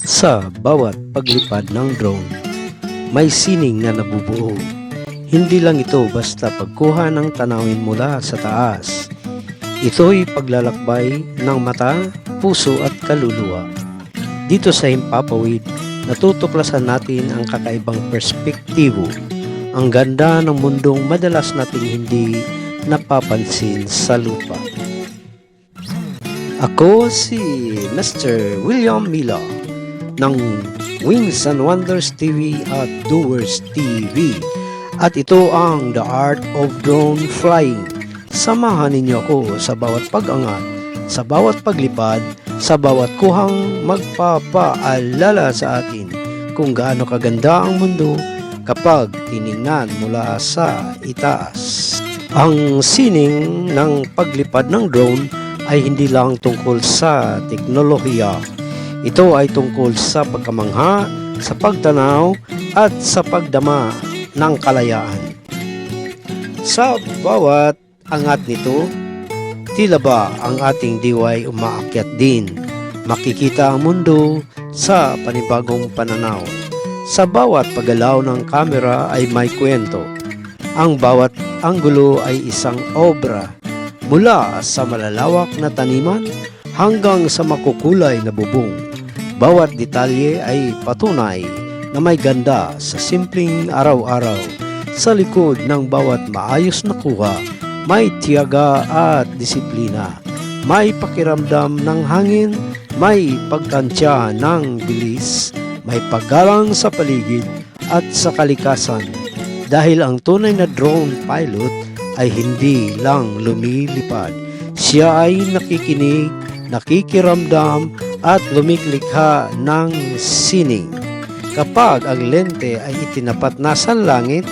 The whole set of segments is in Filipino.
Sa bawat paglipad ng drone, may sining na nabubuo. Hindi lang ito basta pagkuha ng tanawin mula sa taas. Ito'y paglalakbay ng mata, puso at kaluluwa. Dito sa Himpapawid, natutuklasan natin ang kakaibang perspektibo. Ang ganda ng mundong madalas nating hindi napapansin sa lupa. Ako si Mr. William Mila ng Wings and Wonders TV at Doers TV. At ito ang The Art of Drone Flying. Samahan ninyo ako sa bawat pag-angat, sa bawat paglipad, sa bawat kuhang magpapaalala sa atin kung gaano kaganda ang mundo kapag tiningnan mula sa itaas. Ang sining ng paglipad ng drone ay hindi lang tungkol sa teknolohiya. Ito ay tungkol sa pagkamangha, sa pagtanaw, at sa pagdama ng kalayaan. Sa bawat angat nito, tila ba ang ating diway umaakyat din. Makikita ang mundo sa panibagong pananaw. Sa bawat paggalaw ng kamera ay may kwento. Ang bawat anggulo ay isang obra. Mula sa malalawak na taniman hanggang sa makukulay na bubong. Bawat detalye ay patunay na may ganda sa simpleng araw-araw. Sa likod ng bawat maayos na kuha, may tiyaga at disiplina. May pakiramdam ng hangin, may pagtansya ng bilis, may paggalang sa paligid at sa kalikasan. Dahil ang tunay na drone pilot ay hindi lang lumilipad. Siya ay nakikinig, nakikiramdam at lumiklikha ng sining. Kapag ang lente ay itinapat na sa langit,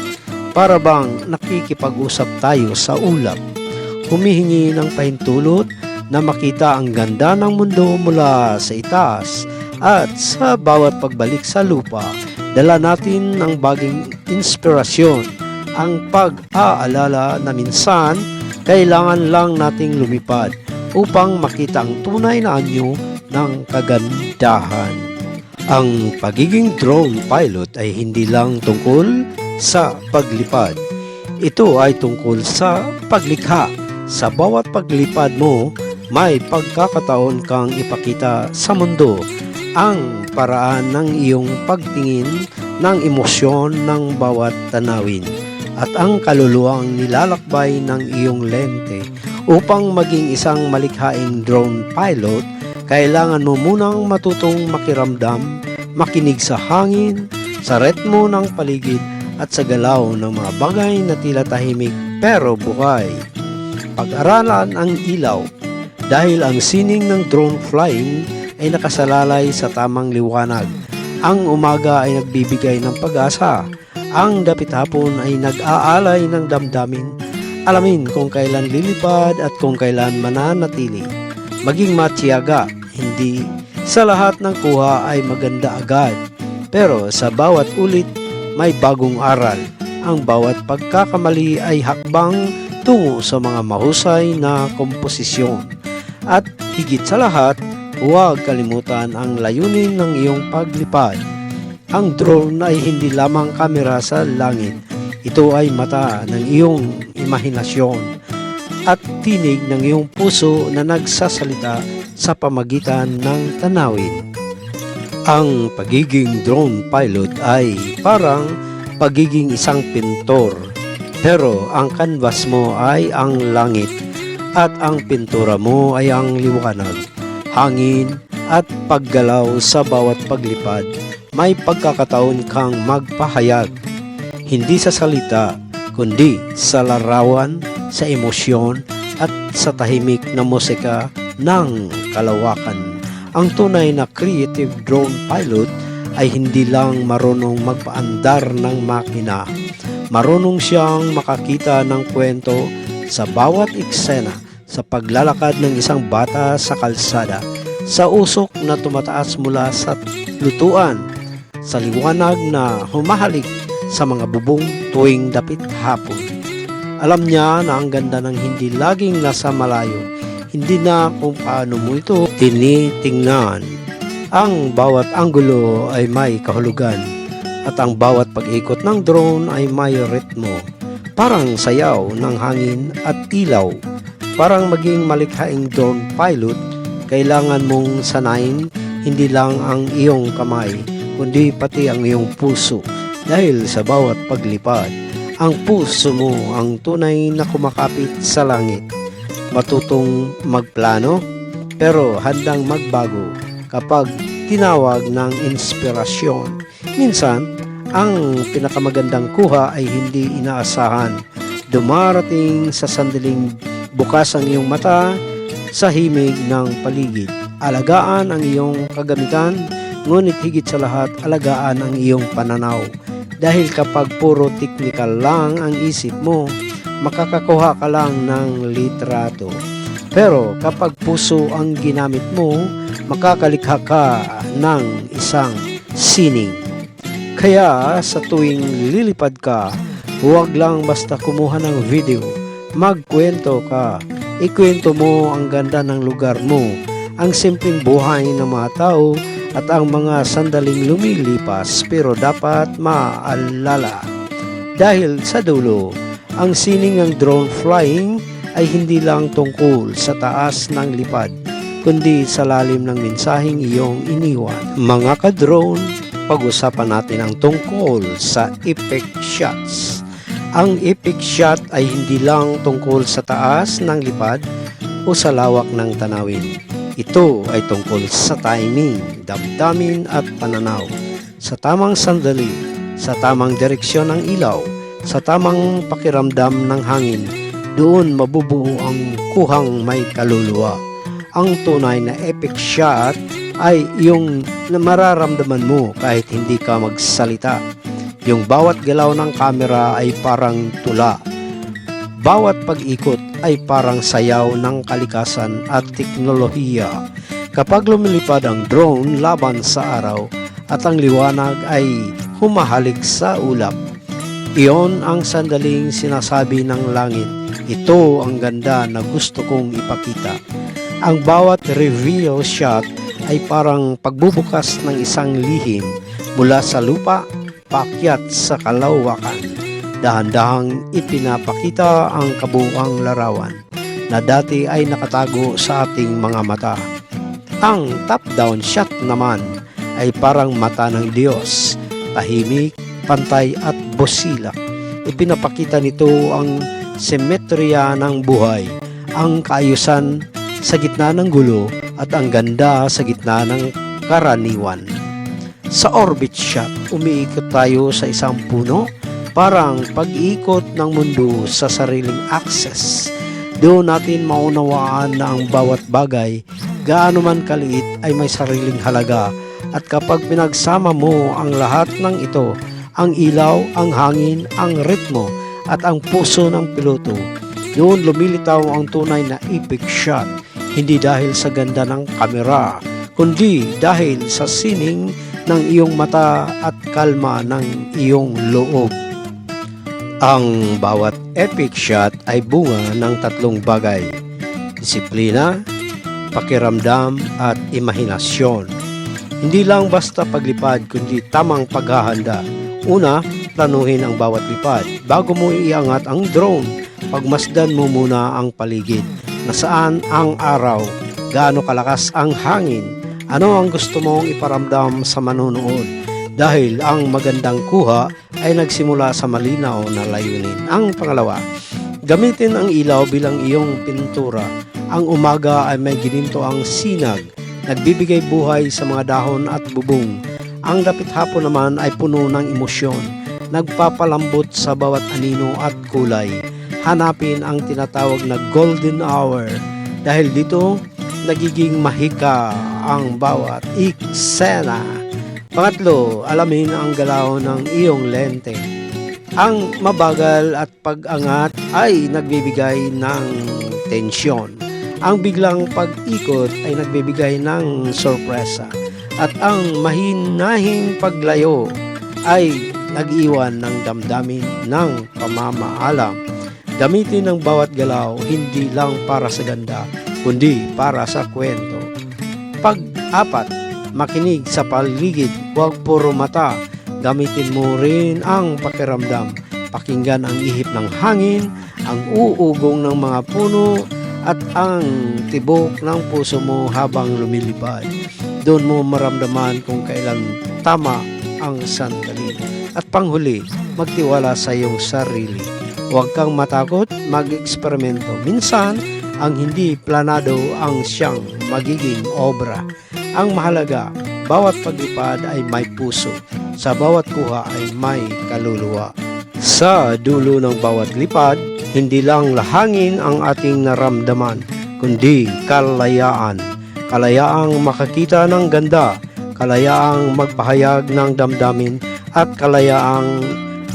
para bang nakikipag-usap tayo sa ulap. Humihingi ng pahintulot na makita ang ganda ng mundo mula sa itaas at sa bawat pagbalik sa lupa, dala natin ng baging inspirasyon. Ang pag-aalala na minsan kailangan lang nating lumipad upang makita ang tunay na anyo ng kagandahan. Ang pagiging drone pilot ay hindi lang tungkol sa paglipad. Ito ay tungkol sa paglikha. Sa bawat paglipad mo, may pagkakataon kang ipakita sa mundo ang paraan ng iyong pagtingin ng emosyon ng bawat tanawin at ang kaluluwang nilalakbay ng iyong lente. Upang maging isang malikhaing drone pilot, kailangan mo munang matutong makiramdam, makinig sa hangin, sa ritmo ng paligid at sa galaw ng mga bagay na tila tahimik pero buhay. Pag-aralan ang ilaw dahil ang sining ng drone flying ay nakasalalay sa tamang liwanag. Ang umaga ay nagbibigay ng pag-asa. Ang dapit hapon ay nag-aalay ng damdamin. Alamin kung kailan lilipad at kung kailan mananatili. Maging matiyaga, hindi sa lahat ng kuha ay maganda agad. Pero sa bawat ulit may bagong aral. Ang bawat pagkakamali ay hakbang tungo sa mga mahusay na komposisyon. At higit sa lahat, huwag kalimutan ang layunin ng iyong paglipad. Ang drone ay hindi lamang kamera sa langit. Ito ay mata ng iyong imahinasyon at tinig ng iyong puso na nagsasalita sa pamagitan ng tanawin. Ang pagiging drone pilot ay parang pagiging isang pintor. Pero ang canvas mo ay ang langit at ang pintura mo ay ang liwanag, hangin at paggalaw. Sa bawat paglipad, may pagkakataon kang magpahayag, hindi sa salita, kundi sa larawan, sa emosyon, at sa tahimik na musika ng kalawakan. Ang tunay na creative drone pilot ay hindi lang marunong magpaandar ng makina. Marunong siyang makakita ng kwento sa bawat eksena, sa paglalakad ng isang bata sa kalsada, sa usok na tumataas mula sa lutuan, sa liwanag na humahalik sa mga bubong tuwing dapit hapon. Alam niya na ang ganda ng hindi laging nasa malayo, hindi na kung paano mo ito tinitingnan, Ang bawat anggulo ay may kahulugan at ang bawat pag-ikot ng drone ay may ritmo. Parang sayaw ng hangin at ilaw. Parang maging malikhaing drone pilot, kailangan mong sanayin hindi lang ang iyong kamay, kundi pati ang iyong puso. Dahil sa bawat paglipad, ang puso mo ang tunay na kumakapit sa langit. Matutong magplano, pero handang magbago kapag tinawag ng inspirasyon. Minsan, ang pinakamagandang kuha ay hindi inaasahan. Dumarating sa sandaling bukas ang iyong mata sa himig ng paligid. Alagaan ang iyong kagamitan, ngunit higit sa lahat, alagaan ang iyong pananaw. Dahil kapag puro technical lang ang isip mo, makakakuha ka lang ng litrato. Pero kapag puso ang ginamit mo, makakalikha ka ng isang sining. Kaya sa tuwing lilipad ka, huwag lang basta kumuha ng video. Magkwento ka. Ikwento mo ang ganda ng lugar mo, ang simpleng buhay ng mga tao at ang mga sandaling lumilipas, pero dapat maalala. Dahil sa dulo, ang sining ng drone flying ay hindi lang tungkol sa taas ng lipad, kundi sa lalim ng mensaheng iyong iniwan. Mga ka-drone, pag-usapan natin ang tungkol sa epic shots. Ang epic shot ay hindi lang tungkol sa taas ng lipad o sa lawak ng tanawin. Ito ay tungkol sa timing, damdamin at pananaw. Sa tamang sandali, sa tamang direksyon ng ilaw, sa tamang pakiramdam ng hangin, doon mabubuo ang kuhang may kaluluwa. Ang tunay na epic shot ay yung mararamdaman mo kahit hindi ka magsalita. Yung bawat galaw ng kamera ay parang tula. Bawat pag-ikot ay parang sayaw ng kalikasan at teknolohiya. Kapag lumilipad ang drone laban sa araw at ang liwanag ay humahalik sa ulap, iyon ang sandaling sinasabi ng langit. Ito ang ganda na gusto kong ipakita. Ang bawat reveal shot ay parang pagbubukas ng isang lihim mula sa lupa paakyat sa kalawakan. Dahan-dahang ipinapakita ang kabuuang larawan na dati ay nakatago sa ating mga mata. Ang top-down shot naman ay parang mata ng Diyos, tahimik, pantay at busilak. Ipinapakita nito ang simetriya ng buhay, ang kaayusan sa gitna ng gulo at ang ganda sa gitna ng karaniwan. Sa orbit shot, umiikot tayo sa isang puno, parang pag-ikot ng mundo sa sariling axis. Doon natin maunawaan na ang bawat bagay, gaano man kaliit, ay may sariling halaga. At kapag pinagsama mo ang lahat ng ito, ang ilaw, ang hangin, ang ritmo, at ang puso ng piloto, doon lumilitaw ang tunay na epic shot. Hindi dahil sa ganda ng kamera, kundi dahil sa sining ng iyong mata at kalma ng iyong loob. Ang bawat epic shot ay bunga ng tatlong bagay: disiplina, pakiramdam at imahinasyon. Hindi lang basta paglipad, kundi tamang paghahanda. Una, planuhin ang bawat lipad. Bago mo iangat ang drone, pagmasdan mo muna ang paligid. Nasaan ang araw? Gaano kalakas ang hangin? Ano ang gusto mong iparamdam sa manonood? Dahil ang magandang kuha ay nagsimula sa malinaw na layunin. Ang pangalawa, gamitin ang ilaw bilang iyong pintura. Ang umaga ay may gininto ang sinag, nagbibigay buhay sa mga dahon at bubong. Ang dapit hapon naman ay puno ng emosyon, nagpapalambot sa bawat anino at kulay. Hanapin ang tinatawag na golden hour dahil dito nagiging mahika ang bawat eksena. Pangatlo, alamin ang galaw ng iyong lente. Ang mabagal at pag-angat ay nagbibigay ng tensyon. Ang biglang pag-ikot ay nagbibigay ng sorpresa. At ang mahinahing paglayo ay nag-iwan ng damdamin ng pamamaalam. Gamitin ang bawat galaw hindi lang para sa ganda, kundi para sa kwento. Pag-apat, makinig sa paligid, huwag puro mata. Gamitin mo rin ang pakiramdam. Pakinggan ang ihip ng hangin, ang uugong ng mga puno, at ang tibok ng puso mo habang lumilipad. Doon mo maramdaman kung kailan tama ang sandali. At panghuli, magtiwala sa iyong sarili. Huwag kang matakot, mag-eksperimento. Minsan, ang hindi planado ang siyang magiging obra. Ang mahalaga, bawat paglipad ay may puso. Sa bawat kuha ay may kaluluwa. Sa dulo ng bawat lipad, hindi lang lahangin ang ating naramdaman, kundi kalayaan. Kalayaang makakita ng ganda, kalayaang magpahayag ng damdamin, at kalayaang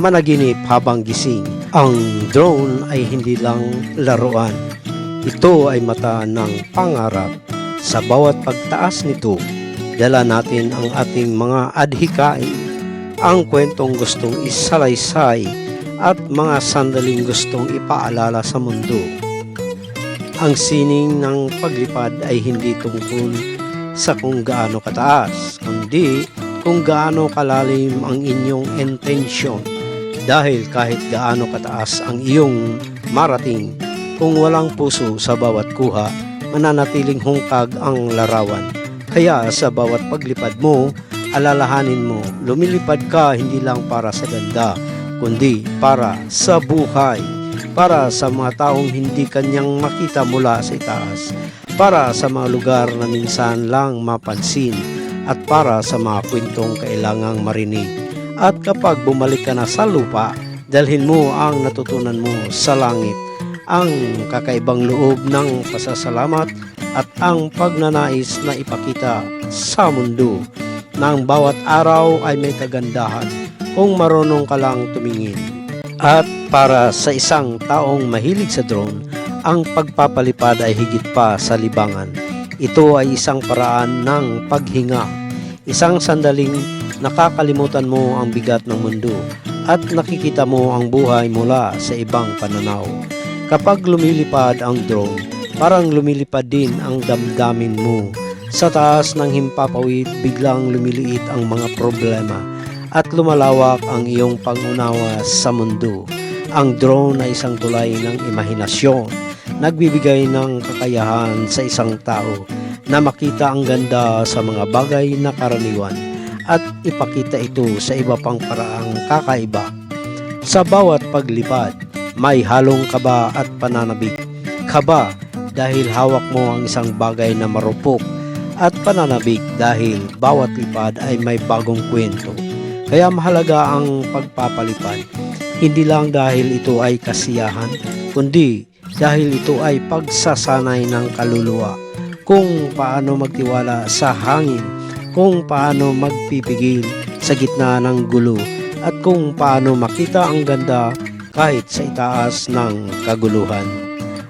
managinip habang gising. Ang drone ay hindi lang laruan. Ito ay mata ng pangarap. Sa bawat pagtaas nito, dala natin ang ating mga adhikain, ang kwentong gustong isalaysay at mga sandaling gustong ipaalala sa mundo. Ang sining ng paglipad ay hindi tungkol sa kung gaano kataas, kundi kung gaano kalalim ang inyong intensyon. Dahil kahit gaano kataas ang iyong marating, kung walang puso sa bawat kuha, mananatiling hungkag ang larawan. Kaya sa bawat paglipad mo, alalahanin mo, lumilipad ka hindi lang para sa ganda, kundi para sa buhay, para sa mga taong hindi kanyang makita mula sa itaas, para sa mga lugar na minsan lang mapansin, at para sa mga kwentong kailangang marinig. At kapag bumalik ka na sa lupa, dalhin mo ang natutunan mo sa langit, ang kakaibang loob ng pasasalamat at ang pagnanais na ipakita sa mundo na ang bawat araw ay may kagandahan kung marunong ka lang tumingin. At para sa isang taong mahilig sa drone, ang pagpapalipad ay higit pa sa libangan. Ito ay isang paraan ng paghinga, isang sandaling nakakalimutan mo ang bigat ng mundo at nakikita mo ang buhay mula sa ibang pananaw. Kapag lumilipad ang drone, parang lumilipad din ang damdamin mo. Sa taas ng himpapawid, biglang lumiliit ang mga problema at lumalawak ang iyong pangunawa sa mundo. Ang drone ay isang tulay ng imahinasyon, nagbibigay ng kakayahan sa isang tao na makita ang ganda sa mga bagay na karaniwan at ipakita ito sa iba pang paraang kakaiba. Sa bawat paglipad, may halong kaba at pananabik. Kaba dahil hawak mo ang isang bagay na marupok, at pananabik dahil bawat lipad ay may bagong kwento. Kaya mahalaga ang pagpapalipad, hindi lang dahil ito ay kasiyahan, kundi dahil ito ay pagsasanay ng kaluluwa, kung paano magtiwala sa hangin, kung paano magpipigil sa gitna ng gulo, at kung paano makita ang ganda kahit sa itaas ng kaguluhan.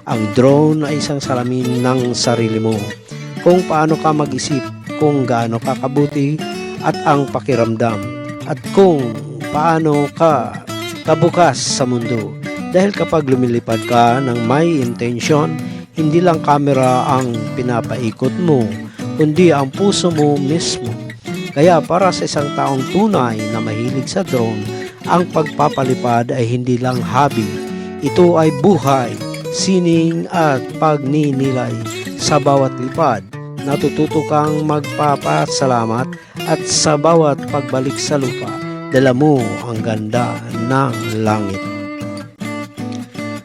Ang drone ay isang salamin ng sarili mo, kung paano ka mag-isip, kung gaano ka kabuti at ang pakiramdam, at kung paano ka kabukas sa mundo. Dahil kapag lumilipad ka ng may intensyon, hindi lang kamera ang pinapaikot mo, kundi ang puso mo mismo. Kaya para sa isang taong tunay na mahilig sa drone, ang pagpapalipad ay hindi lang hobby. Ito ay buhay, sining at pagninilay. Sa bawat lipad, natututo kang magpapasalamat, at sa bawat pagbalik sa lupa, dala mo ang ganda ng langit.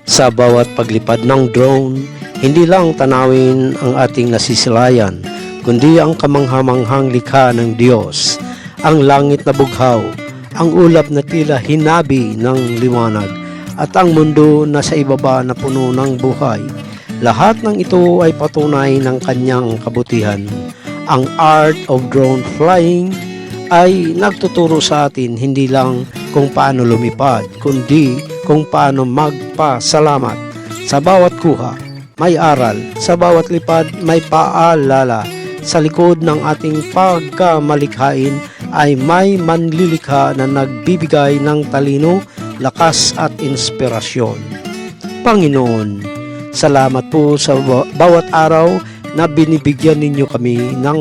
Sa bawat paglipad ng drone, hindi lang tanawin ang ating nasisilayan, kundi ang kamanghamanghang likha ng Diyos, ang langit na bughaw, ang ulap na tila hinabi ng liwanag, at ang mundo na sa ibaba na puno ng buhay. Lahat ng ito ay patunay ng kanyang kabutihan. Ang art of drone flying ay nagtuturo sa atin hindi lang kung paano lumipad, kundi kung paano magpasalamat. Sa bawat kuha, may aral. Sa bawat lipad, may paalala. Sa likod ng ating pagkamalikhain ay may manlilikha na nagbibigay ng talino, lakas at inspirasyon. Panginoon, salamat po sa bawat araw na binibigyan ninyo kami ng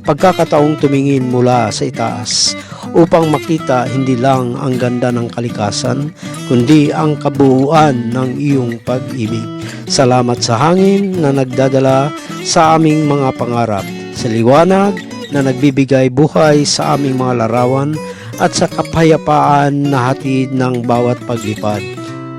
pagkakataong tumingin mula sa itaas upang makita hindi lang ang ganda ng kalikasan, kundi ang kabuuan ng iyong pag-ibig. Salamat sa hangin na nagdadala sa aming mga pangarap, sa liwanag na nagbibigay buhay sa aming mga larawan, at sa kapayapaan na hatid ng bawat paglipad.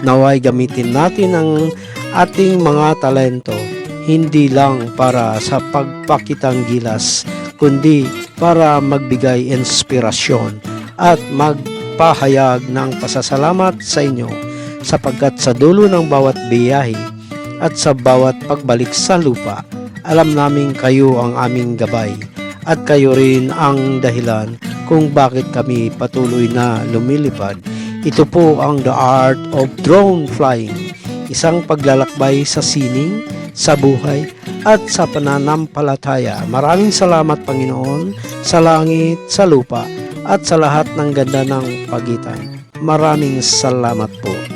Naway gamitin natin ang ating mga talento, hindi lang para sa pagpakitang gilas, kundi para magbigay inspirasyon at magpahayag ng pasasalamat sa inyo, sapagkat sa dulo ng bawat biyahe at sa bawat pagbalik sa lupa, alam namin kayo ang aming gabay at kayo rin ang dahilan kung bakit kami patuloy na lumilipad. Ito po ang The Art of Drone Flying, isang paglalakbay sa sining, sa buhay at sa pananampalataya. Maraming salamat, Panginoon, sa langit, sa lupa at sa lahat ng ganda ng pagitan. Maraming salamat po.